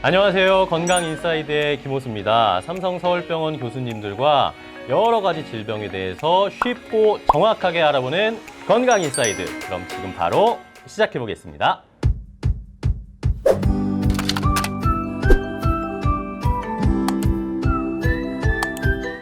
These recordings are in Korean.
안녕하세요. 건강인사이드의 김호수입니다. 삼성서울병원 교수님들과 여러 가지 질병에 대해서 쉽고 정확하게 알아보는 건강인사이드. 그럼 지금 바로 시작해 보겠습니다.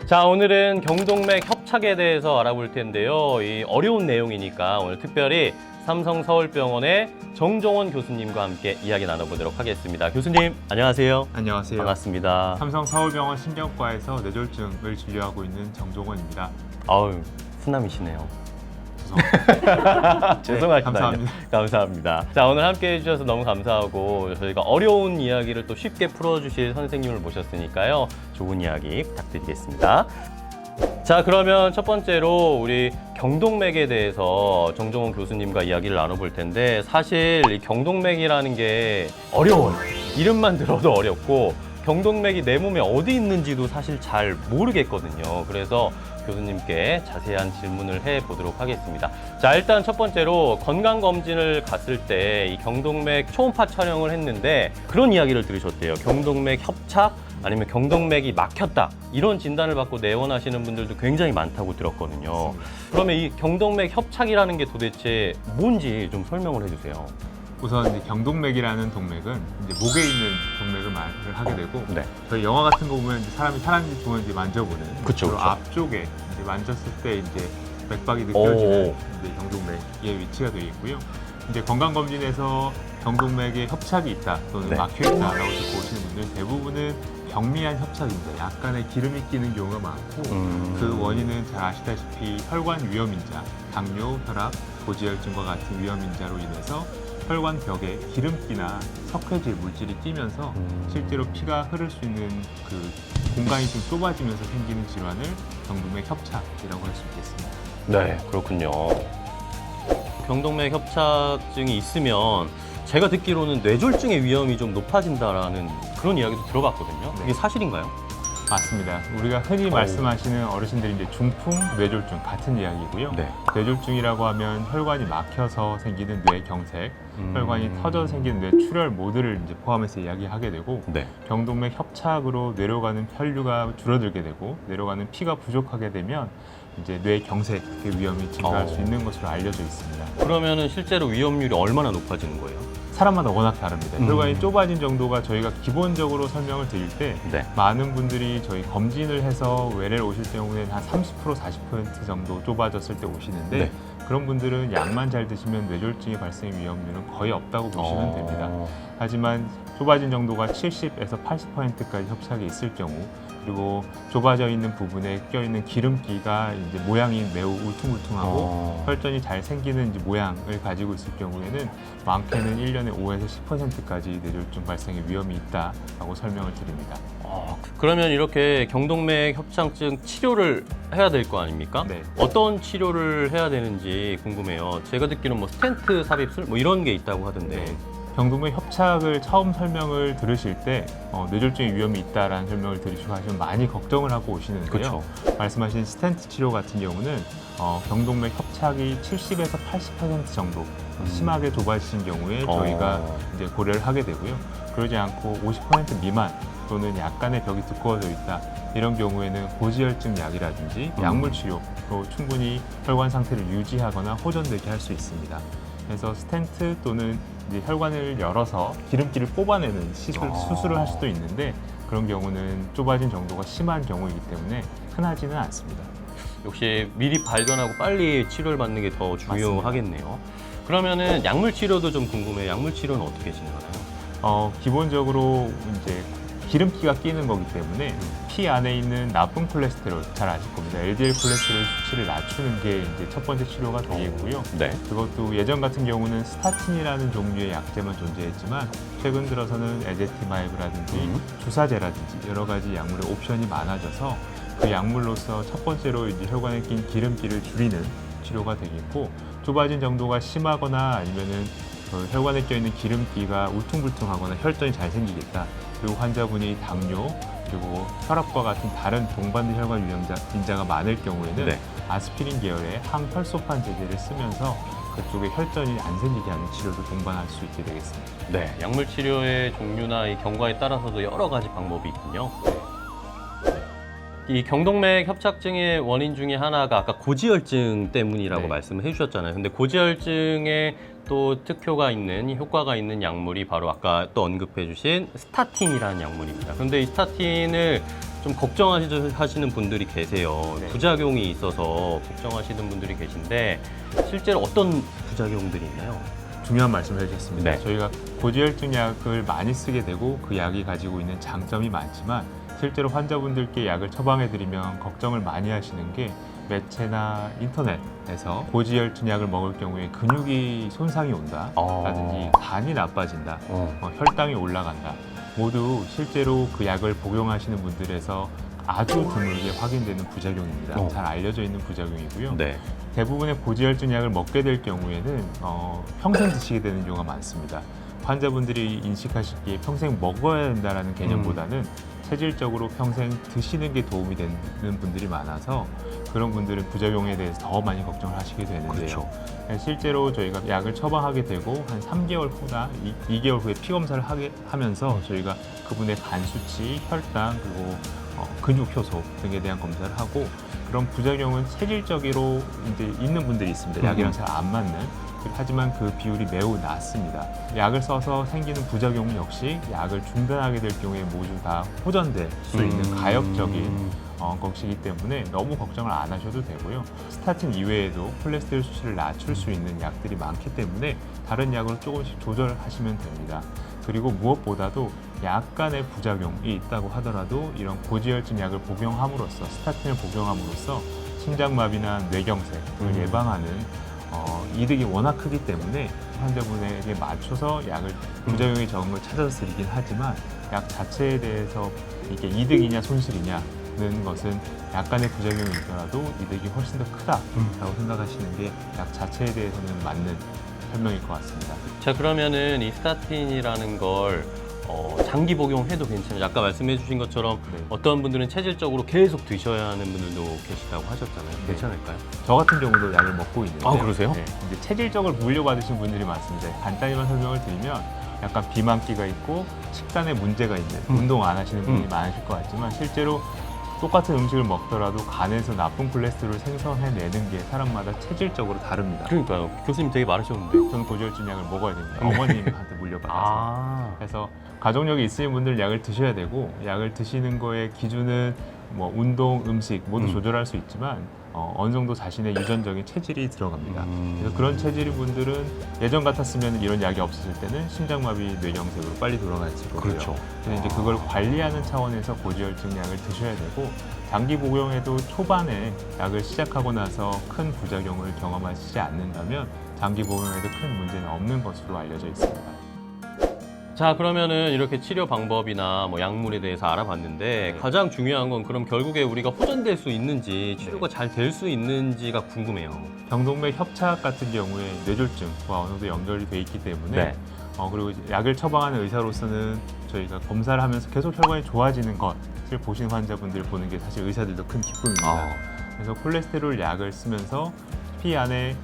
자, 오늘은 경동맥 협착에 대해서 알아볼 텐데요. 이 어려운 내용이니까 오늘 특별히 삼성서울병원의 정종원 교수님과 함께 이야기 나눠보도록 하겠습니다. 교수님, 안녕하세요. 안녕하세요. 반갑습니다. 삼성서울병원 신경과에서 뇌졸중을 진료하고 있는 정종원입니다. 아우, 훈남이시네요. 죄송합니다. 죄송하시다요. 감사합니다. 감사합니다. 자, 오늘 함께 해주셔서 너무 감사하고 저희가 어려운 이야기를 또 쉽게 풀어주실 선생님을 모셨으니까요. 좋은 이야기 부탁드리겠습니다. 자, 그러면 첫 번째로 우리 경동맥에 대해서 정종원 교수님과 이야기를 나눠볼 텐데, 사실 이 경동맥이라는 게 어려워요. 이름만 들어도 어렵고 경동맥이 내 몸에 어디 있는지도 사실 잘 모르겠거든요. 그래서 교수님께 자세한 질문을 해보도록 하겠습니다. 자, 일단 첫 번째로 건강검진을 갔을 때 이 경동맥 초음파 촬영을 했는데 그런 이야기를 들으셨대요. 경동맥 협착 아니면 경동맥이 막혔다, 이런 진단을 받고 내원하시는 분들도 굉장히 많다고 들었거든요. 그러면 이 경동맥 협착이라는 게 도대체 뭔지 좀 설명을 해주세요. 우선 이제 경동맥이라는 동맥은 이제 목에 있는 동맥을 말을 하게 되고, 네. 저희 영화 같은 거 보면 이제 사람이 살았는지 죽었는지 만져보는 그쵸, 주로 그쵸. 앞쪽에 이제 만졌을 때 이제 맥박이 느껴지는 오. 이제 경동맥의 위치가 되어 있고요. 이제 건강검진에서 경동맥에 협착이 있다 또는 네. 막혀 있다라고 듣고 오시는 분들 대부분은 경미한 협착입니다. 약간의 기름이 끼는 경우가 많고, 그 원인은 잘 아시다시피 혈관 위험인자, 당뇨, 혈압, 고지혈증과 같은 위험인자로 인해서 혈관 벽에 기름기나 석회질 물질이 끼면서 실제로 피가 흐를 수 있는 그 공간이 좀 좁아지면서 생기는 질환을 경동맥 협착이라고 할 수 있겠습니다. 네, 그렇군요. 경동맥 협착증이 있으면 제가 듣기로는 뇌졸중의 위험이 좀 높아진다라는 그런 이야기도 들어봤거든요. 네. 이게 사실인가요? 맞습니다. 우리가 흔히 말씀하시는 어르신들이 이제 중풍, 뇌졸중 같은 이야기고요. 네. 뇌졸중이라고 하면 혈관이 막혀서 생기는 뇌경색, 혈관이 터져 생기는 뇌출혈 모두를 이제 포함해서 이야기하게 되고, 네. 경동맥 협착으로 뇌로 가는 혈류가 줄어들게 되고 뇌로 가는 피가 부족하게 되면 이제 뇌경색의 위험이 증가할 수 있는 것으로 알려져 있습니다. 그러면은 실제로 위험률이 얼마나 높아지는 거예요? 사람마다 워낙 다릅니다. 혈관이 좁아진 정도가 저희가 기본적으로 설명을 드릴 때, 네. 많은 분들이 저희 검진을 해서 외래를 오실 경우에는 한 30%, 40% 정도 좁아졌을 때 오시는데, 네. 그런 분들은 약만 잘 드시면 뇌졸중의 발생 위험률은 거의 없다고 보시면 됩니다. 하지만 좁아진 정도가 70에서 80%까지 협착이 있을 경우, 그리고 좁아져 있는 부분에 껴있는 기름기가 이제 모양이 매우 울퉁불퉁하고 혈전이 잘 생기는 이제 모양을 가지고 있을 경우에는 많게는 1년에 5에서 10%까지 뇌졸중 발생의 위험이 있다라고 설명을 드립니다. 그러면 이렇게 경동맥 협착증 치료를 해야 될 거 아닙니까? 네. 어떤 치료를 해야 되는지 궁금해요. 제가 듣기로는 뭐 스텐트 삽입술 뭐 이런 게 있다고 하던데. 네. 경동맥 협착을 처음 설명을 들으실 때 뇌졸중의 위험이 있다라는 설명을 들으시고 하시면 많이 걱정을 하고 오시는데요. 그렇죠. 말씀하신 스텐트 치료 같은 경우는 경동맥 협착이 70에서 80% 정도 심하게 좁아지신 경우에 저희가 이제 고려를 하게 되고요. 그러지 않고 50% 미만 또는 약간의 벽이 두꺼워져 있다, 이런 경우에는 고지혈증 약이라든지 약물 치료로 충분히 혈관 상태를 유지하거나 호전되게 할 수 있습니다. 그래서 스텐트 또는 이제 혈관을 열어서 기름기를 뽑아내는 수술을 할 수도 있는데, 그런 경우는 좁아진 정도가 심한 경우이기 때문에 흔하지는 않습니다. 역시 미리 발견하고 빨리 치료를 받는 게 더 중요하겠네요. 그러면은 약물 치료도 좀 궁금해요. 약물 치료는 어떻게 진행하나요? 기본적으로 이제 기름기가 끼는 거기 때문에 피 안에 있는 나쁜 콜레스테롤, 잘 아실 겁니다. LDL 콜레스테롤 수치를 낮추는 게 이제 첫 번째 치료가 되겠고요. 네. 그것도 예전 같은 경우는 스타틴이라는 종류의 약제만 존재했지만, 최근 들어서는 에제티마이브라든지 주사제라든지 여러 가지 약물의 옵션이 많아져서 그 약물로서 첫 번째로 이제 혈관에 낀 기름기를 줄이는 치료가 되겠고, 좁아진 정도가 심하거나 아니면은 혈관에 껴있는 기름기가 울퉁불퉁하거나 혈전이 잘 생기겠다, 그리고 환자분이 당뇨, 그리고 혈압과 같은 다른 동반된 혈관 위험인자가 많을 경우에는 네. 아스피린 계열의 항혈소판 제제를 쓰면서 그 그쪽에 혈전이 안 생기게 하는 치료도 동반할 수 있게 되겠습니다. 네, 약물 치료의 종류나 이 경과에 따라서도 여러 가지 방법이 있군요. 이 경동맥 협착증의 원인 중에 하나가 아까 고지혈증 때문이라고 네. 말씀을 해주셨잖아요. 근데 고지혈증에 또 특효가 있는, 효과가 있는 약물이 바로 아까 또 언급해주신 스타틴이라는 약물입니다. 그런데 이 스타틴을 좀 걱정하시는 분들이 계세요. 네. 부작용이 있어서 걱정하시는 분들이 계신데 실제로 어떤 부작용들이 있나요? 중요한 말씀을 해주셨습니다. 네. 저희가 고지혈증 약을 많이 쓰게 되고 그 약이 가지고 있는 장점이 많지만 실제로 환자분들께 약을 처방해드리면 걱정을 많이 하시는 게 매체나 인터넷에서 고지혈증 약을 먹을 경우에 근육이 손상이 온다 라든지 간이 나빠진다, 혈당이 올라간다, 모두 실제로 그 약을 복용하시는 분들에서 아주 드물게 확인되는 부작용입니다. 잘 알려져 있는 부작용이고요. 네. 대부분의 고지혈증 약을 먹게 될 경우에는 평생 드시게 되는 경우가 많습니다. 환자분들이 인식하시기에 평생 먹어야 된다는 개념보다는 체질적으로 평생 드시는 게 도움이 되는 분들이 많아서 그런 분들은 부작용에 대해서 더 많이 걱정을 하시게 되는데요. 그렇죠. 실제로 저희가 약을 처방하게 되고 한 3개월 후나 2개월 후에 피 검사를 하면서 저희가 그분의 간 수치, 혈당, 그리고 근육 효소 등에 대한 검사를 하고 그런 부작용은 체질적으로 이제 있는 분들이 있습니다. 약이랑 잘 안 맞는. 하지만 그 비율이 매우 낮습니다. 약을 써서 생기는 부작용 역시 약을 중단하게 될 경우에 모두 다 호전될 수 있는 가역적인 것이기 때문에 너무 걱정을 안 하셔도 되고요. 스타틴 이외에도 콜레스테롤 수치를 낮출 수 있는 약들이 많기 때문에 다른 약으로 조금씩 조절하시면 됩니다. 그리고 무엇보다도 약간의 부작용이 있다고 하더라도 이런 고지혈증 약을 복용함으로써 스타틴을 복용함으로써 심장마비나 뇌경색을 예방하는 이득이 워낙 크기 때문에 환자분에게 맞춰서 약을 부작용이 적은 걸 찾아서 드리긴 하지만 약 자체에 대해서 이게 이득이냐 손실이냐는 것은 약간의 부작용이 있더라도 이득이 훨씬 더 크다라고 생각하시는 게 약 자체에 대해서는 맞는 설명일 것 같습니다. 자, 그러면은 이 스타틴이라는 걸 장기 복용해도 괜찮아요. 아까 말씀해 주신 것처럼 네. 어떤 분들은 체질적으로 계속 드셔야 하는 분들도 계시다고 하셨잖아요. 네. 괜찮을까요? 저 같은 경우도 약을 먹고 있는데 아, 그러세요? 네, 이제 체질적으로 물려받으신 분들이 많습니다. 간단히만 설명을 드리면 약간 비만기가 있고 식단에 문제가 있는 운동 안 하시는 분이 많으실 것 같지만 실제로 똑같은 음식을 먹더라도 간에서 나쁜 콜레스테롤을 생성해내는 게 사람마다 체질적으로 다릅니다. 그러니까요. 교수님 되게 말하셨는데. 저는 고지혈증 약을 먹어야 됩니다. 어머님한테 물려받아서. 그래서 가족력이 있으신 분들 약을 드셔야 되고 약을 드시는 거의 기준은 뭐 운동, 음식 모두 조절할 수 있지만 어느 정도 자신의 유전적인 체질이 들어갑니다. 그래서 그런 체질인 분들은 예전 같았으면 이런 약이 없었을 때는 심장마비, 뇌경색으로 빨리 돌아가실 거고요. 그렇죠. 그래서 이제 그걸 관리하는 차원에서 고지혈증 약을 드셔야 되고 장기 복용에도 초반에 약을 시작하고 나서 큰 부작용을 경험하시지 않는다면 장기 복용에도 큰 문제는 없는 것으로 알려져 있습니다. 자, 그러면은 이렇게 치료 방법이나 뭐 약물에 대해서 알아봤는데 가장 중요한 건 그럼 결국에 우리가 호전될 수 있는지 치료가 잘 될 수 있는지가 궁금해요. 경동맥 협착 같은 경우에 뇌졸중과 어느 정도 연결이 돼 있기 때문에 네. 그리고 이제 약을 처방하는 의사로서는 저희가 검사를 하면서 계속 혈관이 좋아지는 것을 보시는 환자분들 보는 게 사실 의사들도 큰 기쁨입니다. 그래서 콜레스테롤 약을 쓰면서 피 안에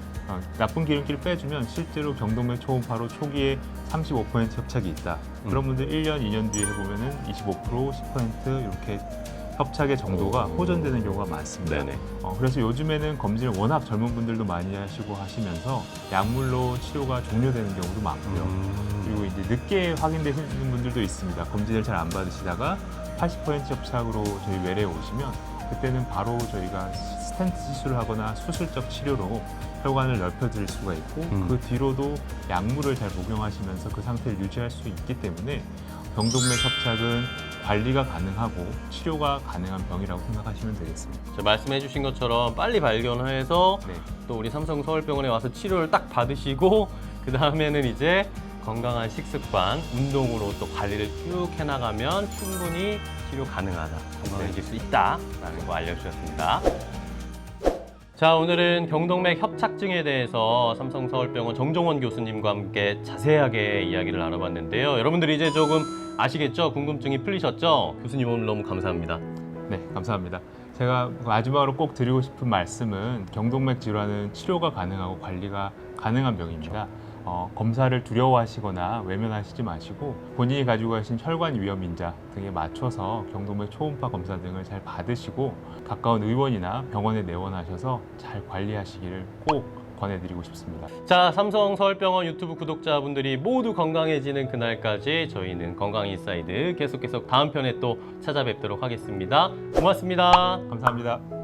나쁜 기름기를 빼주면 실제로 경동맥 초음파로 초기에 35% 협착이 있다. 그런 분들 1년, 2년 뒤에 해보면은 25%, 10% 이렇게 협착의 정도가 호전되는 경우가 많습니다. 네네. 그래서 요즘에는 검진을 워낙 젊은 분들도 많이 하시고 하시면서 약물로 치료가 종료되는 경우도 많고요. 그리고 이제 늦게 확인되시는 분들도 있습니다. 검진을 잘 안 받으시다가 80% 협착으로 저희 외래에 오시면 그때는 바로 저희가 스텐트 시술을 하거나 수술적 치료로 혈관을 넓혀드릴 수가 있고 그 뒤로도 약물을 잘 복용하시면서 그 상태를 유지할 수 있기 때문에 경동맥 협착은 관리가 가능하고 치료가 가능한 병이라고 생각하시면 되겠습니다. 말씀해 주신 것처럼 빨리 발견해서 네. 또 우리 삼성서울병원에 와서 치료를 딱 받으시고 그 다음에는 이제 건강한 식습관, 운동으로 또 관리를 쭉 해나가면 충분히 치료 가능하다, 건강해질 수 있다라는 거 알려주셨습니다. 자, 오늘은 경동맥 협착증에 대해서 삼성서울병원 정종원 교수님과 함께 자세하게 이야기를 나눠봤는데요. 여러분들이 이제 조금 아시겠죠? 궁금증이 풀리셨죠? 교수님 오늘 너무 감사합니다. 네, 감사합니다. 제가 마지막으로 꼭 드리고 싶은 말씀은 경동맥 질환은 치료가 가능하고 관리가 가능한 병입니다. 검사를 두려워하시거나 외면하시지 마시고 본인이 가지고 계신 혈관 위험 인자 등에 맞춰서 경동맥 초음파 검사 등을 잘 받으시고 가까운 의원이나 병원에 내원하셔서 잘 관리하시기를 꼭 권해드리고 싶습니다. 자, 삼성서울병원 유튜브 구독자분들이 모두 건강해지는 그날까지 저희는 건강인사이드 계속 다음 편에 또 찾아뵙도록 하겠습니다. 고맙습니다. 감사합니다.